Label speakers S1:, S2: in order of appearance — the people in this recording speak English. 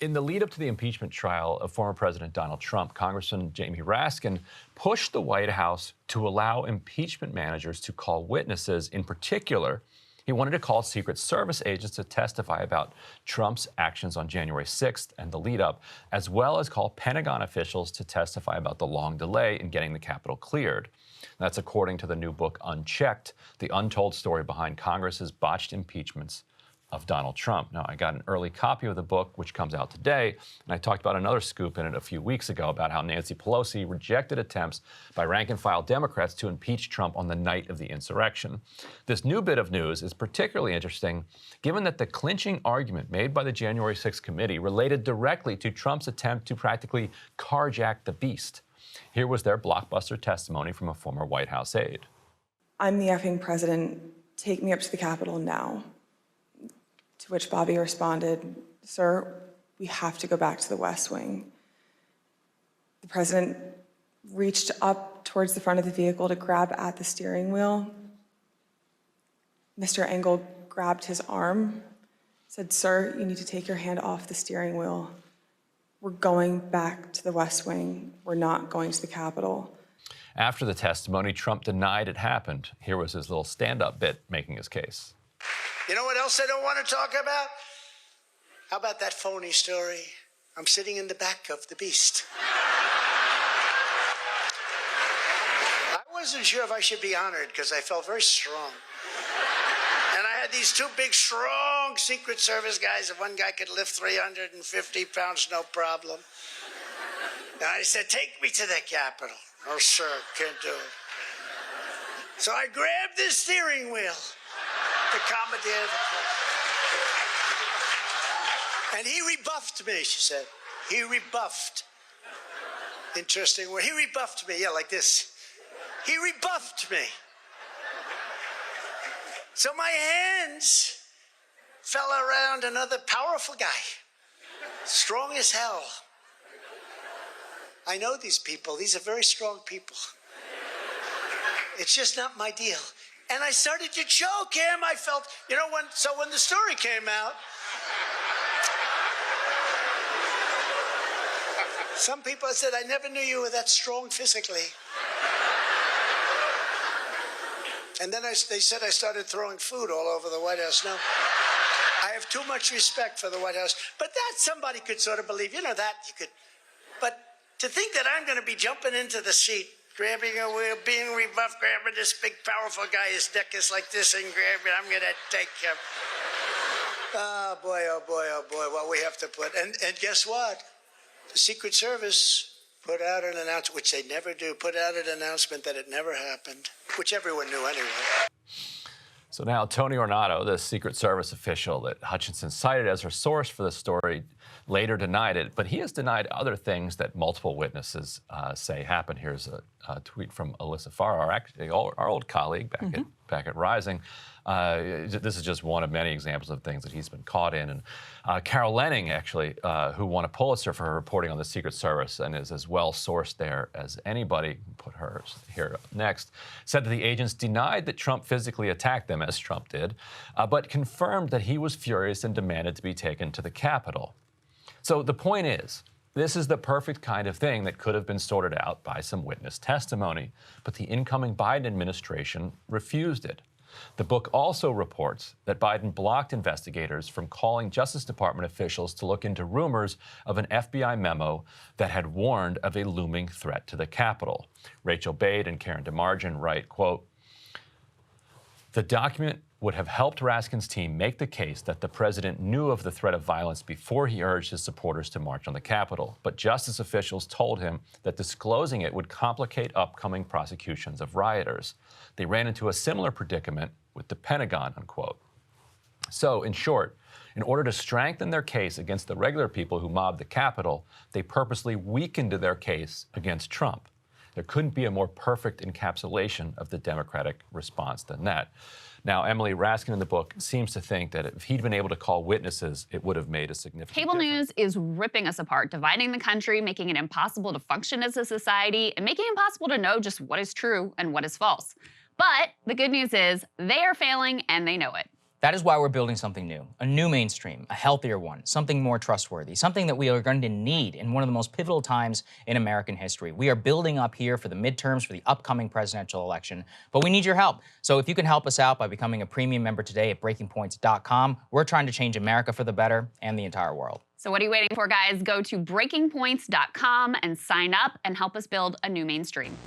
S1: In the lead up to the impeachment trial of former President Donald Trump, Congressman Jamie Raskin pushed the White House to allow impeachment managers to call witnesses. In particular, he wanted to call Secret Service agents to testify about Trump's actions on January 6th and the lead up, as well as call Pentagon officials to testify about the long delay in getting the Capitol cleared. That's according to the new book, Unchecked, the untold story behind Congress's botched impeachments of Donald Trump. Now, I got an early copy of the book, which comes out today, and I talked about another scoop in it a few weeks ago about how Nancy Pelosi rejected attempts by rank-and-file Democrats to impeach Trump on the night of the insurrection. This new bit of news is particularly interesting, given that the clinching argument made by the January 6th committee related directly to Trump's attempt to practically carjack the beast. Here was their blockbuster testimony from a former White House aide.
S2: "I'm the effing president. Take me up to the Capitol now." To which Bobby responded, "Sir, we have to go back to the West Wing." The president reached up towards the front of the vehicle to grab at the steering wheel. Mr. Engel grabbed his arm, said, "Sir, you need to take your hand off the steering wheel. We're going back to the West Wing. We're not going to the Capitol."
S1: After the testimony, Trump denied it happened. Here was his little stand-up bit making his case.
S3: You know what else I don't want to talk about? How about that phony story? I'm sitting in the back of the beast. I wasn't sure if I should be honored because I felt very strong. And I had these two big, strong Secret Service guys. If one guy could lift 350 pounds, no problem. And I said, "Take me to the Capitol." "Oh, sir, can't do it." So I grabbed the steering wheel. The commandeer of the plane. And he rebuffed me, she said. He rebuffed. Interesting word. He rebuffed me, yeah, like this. He rebuffed me. So my hands fell around another powerful guy, strong as hell. I know these people. These are very strong people. It's just not my deal. And I started to choke him. I felt, when the story came out, some people said, "I never knew you were that strong physically." And then they said I started throwing food all over the White House. No, I have too much respect for the White House. But that somebody could sort of believe, that you could. But to think that I'm going to be jumping into the seat, grabbing a wheel, being rebuffed, grabbing this big, powerful guy, his neck is like this, and grabbing, I'm going to take him. Oh, boy, oh, boy, oh, boy, what we have to put. And guess what? The Secret Service put out an announcement, which they never do, put out an announcement that it never happened, which everyone knew anyway.
S1: So now Tony Ornato, the Secret Service official that Hutchinson cited as her source for the story, later denied it, but he has denied other things that multiple witnesses say happened. Here's a tweet from Alyssa Farr, our old colleague back at Rising. This is just one of many examples of things that he's been caught in. And Carol Leonnig, actually, who won a Pulitzer for her reporting on the Secret Service and is as well sourced there as anybody, put her here next, said that the agents denied that Trump physically attacked them, as Trump did, but confirmed that he was furious and demanded to be taken to the Capitol. So the point is, this is the perfect kind of thing that could have been sorted out by some witness testimony, but the incoming Biden administration refused it. The book also reports that Biden blocked investigators from calling Justice Department officials to look into rumors of an FBI memo that had warned of a looming threat to the Capitol. Rachel Bade and Karen DeMargin write, quote, "The document would have helped Raskin's team make the case that the president knew of the threat of violence before he urged his supporters to march on the Capitol. But justice officials told him that disclosing it would complicate upcoming prosecutions of rioters. They ran into a similar predicament with the Pentagon," unquote. So, in short, in order to strengthen their case against the regular people who mobbed the Capitol, they purposely weakened their case against Trump. There couldn't be a more perfect encapsulation of the Democratic response than that. Now, Emily, Raskin in the book seems to think that if he'd been able to call witnesses, it would have made a significant
S4: Cable
S1: difference.
S4: news is ripping us apart, dividing the country, making it impossible to function as a society, and making it impossible to know just what is true and what is false. But the good news is they are failing and they know it.
S5: That is why we're building something new, a new mainstream, a healthier one, something more trustworthy, something that we are going to need in one of the most pivotal times in American history. We are building up here for the midterms, for the upcoming presidential election, but we need your help. So if you can help us out by becoming a premium member today at breakingpoints.com, we're trying to change America for the better and the entire world.
S4: So what are you waiting for, guys? Go to breakingpoints.com and sign up and help us build a new mainstream.